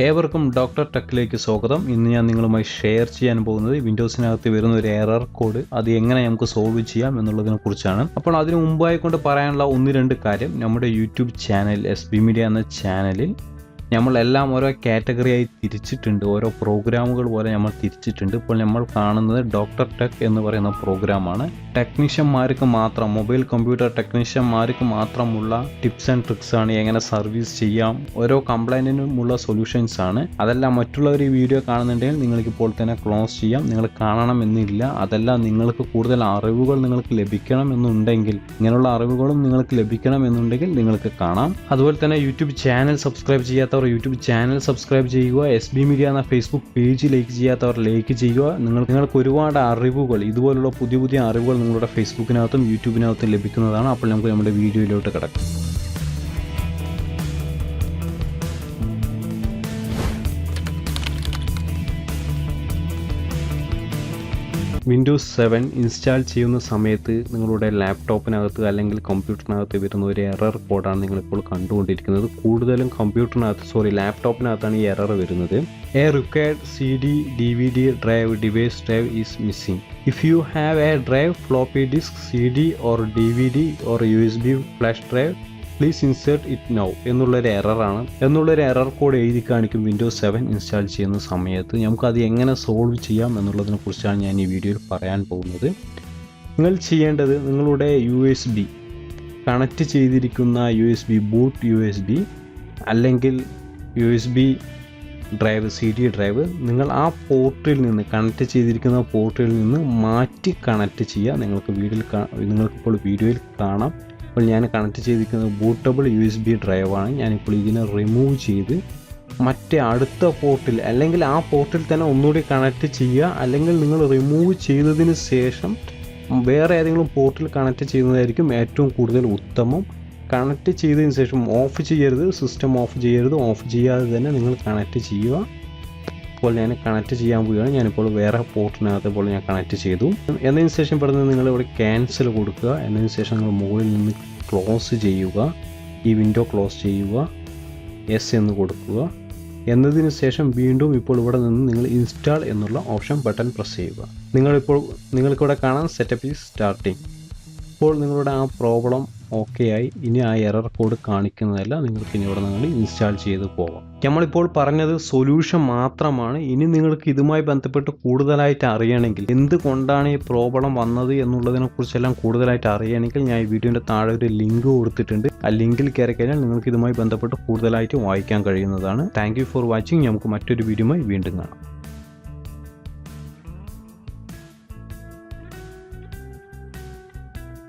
ഏവർക്കും ഡോക്ടർ ടെക്കിലേക്ക് സ്വാഗതം. ഇന്ന് ഞാൻ നിങ്ങളുമായി ഷെയർ ചെയ്യാൻ പോകുന്നത് വിൻഡോസിനകത്ത് വരുന്ന ഒരു എറർ കോഡ് അത് എങ്ങനെ നമുക്ക് സോൾവ് ചെയ്യാം എന്നുള്ളതിനെ കുറിച്ചാണ്. അപ്പോൾ അതിനു മുമ്പായി കൊണ്ട് പറയാനുള്ള 1-2 കാര്യം. നമ്മുടെ യൂട്യൂബ് ചാനൽ SB മീഡിയ എന്ന ചാനലിൽ നമ്മളെല്ലാം ഓരോ കാറ്റഗറിയായി തിരിച്ചിട്ടുണ്ട്, ഓരോ പ്രോഗ്രാമുകൾ പോലെ നമ്മൾ തിരിച്ചിട്ടുണ്ട്. ഇപ്പോൾ നമ്മൾ കാണുന്നത് ഡോക്ടർ ടെക് എന്ന് പറയുന്ന പ്രോഗ്രാമാണ്. ടെക്നീഷ്യന്മാർക്ക് മാത്രം, മൊബൈൽ കമ്പ്യൂട്ടർ ടെക്നീഷ്യന്മാർക്ക് മാത്രമുള്ള ടിപ്സ് ആൻഡ് ട്രിക്സ് ആണ്, എങ്ങനെ സർവീസ് ചെയ്യാം, ഓരോ കംപ്ലൈൻറ്റിനുമുള്ള സൊല്യൂഷൻസ് ആണ്. അതെല്ലാം മറ്റുള്ളവർ ഈ വീഡിയോ കാണുന്നുണ്ടെങ്കിൽ നിങ്ങൾക്ക് ഇപ്പോൾ തന്നെ ക്ലോസ് ചെയ്യാം. നിങ്ങൾ കാണണമെന്നില്ല. അതെല്ലാം നിങ്ങൾക്ക് കൂടുതൽ അറിവുകൾ നിങ്ങൾക്ക് ലഭിക്കണം എന്നുണ്ടെങ്കിൽ, ഇങ്ങനെയുള്ള അറിവുകളും നിങ്ങൾക്ക് ലഭിക്കണം എന്നുണ്ടെങ്കിൽ നിങ്ങൾക്ക് കാണാം. അതുപോലെ തന്നെ യൂട്യൂബ് ചാനൽ സബ്സ്ക്രൈബ് ചെയ്യാത്തവർ യൂട്യൂബ് ചാനൽ സബ്സ്ക്രൈബ് ചെയ്യുക. SB മീഡിയ എന്ന ഫേസ്ബുക്ക് പേജ് ലൈക്ക് ചെയ്യാത്തവർ ലൈക്ക് ചെയ്യുക. നിങ്ങൾക്ക് ഒരുപാട് അറിവുകൾ, ഇതുപോലുള്ള പുതിയ അറിവുകൾ നിങ്ങളുടെ ഫേസ്ബുക്കിനകത്തും യൂട്യൂബിനകത്തും ലഭിക്കുന്നതാണ്. അപ്പോൾ നമുക്ക് നമ്മുടെ വീഡിയോയിലോട്ട് കിടക്കാം. വിൻഡോസ് 7 ഇൻസ്റ്റാൾ ചെയ്യുന്ന സമയത്ത് നിങ്ങളുടെ ലാപ്ടോപ്പിനകത്ത് അല്ലെങ്കിൽ കമ്പ്യൂട്ടറിനകത്ത് വരുന്ന ഒരു എറർ കോഡാണ് നിങ്ങളിപ്പോൾ കണ്ടുകൊണ്ടിരിക്കുന്നത്. കൂടുതലും ലാപ്ടോപ്പിനകത്താണ് ഈ എറർ വരുന്നത്. A required CD DVD drive device drive is missing. If you have a drive, floppy disk, CD or DVD or USB flash drive, please insert it now എന്നുള്ളൊരു എറർ കോഡ് എഴുതി കാണിക്കും Windows 7 install ചെയ്യുന്ന സമയത്ത്. നമുക്കത് എങ്ങനെ solve ചെയ്യാം എന്നുള്ളതിനെ കുറിച്ചാണ് ഞാൻ ഈ വീഡിയോയിൽ പറയാൻ പോകുന്നത്. നിങ്ങൾ ചെയ്യേണ്ടത്, നിങ്ങളുടെ USB കണക്റ്റ് ചെയ്തിരിക്കുന്ന ബൂട്ട് USB അല്ലെങ്കിൽ USB ഡ്രൈവ്, CD ഡ്രൈവ്, നിങ്ങൾ ആ പോർട്ടിൽ നിന്ന്, കണക്റ്റ് ചെയ്തിരിക്കുന്ന പോർട്ടിൽ നിന്ന് മാറ്റി കണക്റ്റ് ചെയ്യുക. നിങ്ങൾക്കിപ്പോൾ വീഡിയോയിൽ കാണാം. അപ്പോൾ ഞാൻ കണക്ട് ചെയ്തിരിക്കുന്നത് ബൂട്ടബിൾ USB ഡ്രൈവാണ്. ഞാനിപ്പോൾ ഇതിനെ റിമൂവ് ചെയ്ത് മറ്റേ അടുത്ത പോർട്ടിൽ, അല്ലെങ്കിൽ ആ പോർട്ടിൽ തന്നെ ഒന്നുകൂടി കണക്ട് ചെയ്യുക. അല്ലെങ്കിൽ നിങ്ങൾ റിമൂവ് ചെയ്തതിന് ശേഷം വേറെ ഏതെങ്കിലും പോർട്ടിൽ കണക്ട് ചെയ്യുന്നതായിരിക്കും ഏറ്റവും കൂടുതൽ ഉത്തമം. കണക്ട് ചെയ്തതിന് ശേഷം ഓഫ് ചെയ്യരുത്, സിസ്റ്റം ഓഫ് ചെയ്യരുത്. ഓഫ് ചെയ്യാതെ തന്നെ നിങ്ങൾ കണക്ട് ചെയ്യുക. അപ്പോൾ ഞാൻ കണക്ട് ചെയ്യാൻ പോവുകയാണ്. ഞാനിപ്പോൾ വേറെ പോർട്ടിനകത്ത് ഇപ്പോൾ ഞാൻ കണക്ട് ചെയ്തു. എന്നതിന് ശേഷം പറഞ്ഞത് നിങ്ങൾ ഇവിടെ ക്യാൻസൽ കൊടുക്കുക. എന്നതിന് ശേഷം നിങ്ങൾ മുകളിൽ നിന്ന് ക്ലോസ് ചെയ്യുക, ഈ വിൻഡോ ക്ലോസ് ചെയ്യുക, യെസ് എന്ന് കൊടുക്കുക. എന്നതിന് ശേഷം വീണ്ടും ഇപ്പോൾ ഇവിടെ നിന്ന് നിങ്ങൾ ഇൻസ്റ്റാൾ എന്നുള്ള ഓപ്ഷൻ ബട്ടൺ പ്രസ് ചെയ്യുക. നിങ്ങൾക്കിവിടെ കാണാം സെറ്റപ്പ് ഈസ് സ്റ്റാർട്ടിങ്. ഇപ്പോൾ നിങ്ങളുടെ ആ പ്രോബ്ലം ഓക്കെ ആയി. ഇനി ആ എറർ കോഡ് കാണിക്കുന്നതല്ല, നിങ്ങൾക്ക് ഇനി ഇവിടെ നിങ്ങൾ ഇൻസ്റ്റാൾ ചെയ്ത് പോകാം. നമ്മളിപ്പോൾ പറഞ്ഞത് സൊല്യൂഷൻ മാത്രമാണ്. ഇനി നിങ്ങൾക്ക് ഇതുമായി ബന്ധപ്പെട്ട് കൂടുതലായിട്ട് അറിയണമെങ്കിൽ, എന്തുകൊണ്ടാണ് ഈ പ്രോബ്ലം വന്നത് എന്നുള്ളതിനെ കുറിച്ചെല്ലാം കൂടുതലായിട്ട് അറിയണമെങ്കിൽ ഞാൻ ഈ വീഡിയോൻ്റെ താഴെ ഒരു ലിങ്ക് കൊടുത്തിട്ടുണ്ട്. ആ ലിങ്കിൽ കയറി കഴിഞ്ഞാൽ നിങ്ങൾക്ക് ഇതുമായി ബന്ധപ്പെട്ട് കൂടുതലായിട്ട് വായിക്കാൻ കഴിയുന്നതാണ്. Thank you for watching. നമുക്ക് മറ്റൊരു വീഡിയോയുമായി വീണ്ടും കാണാം.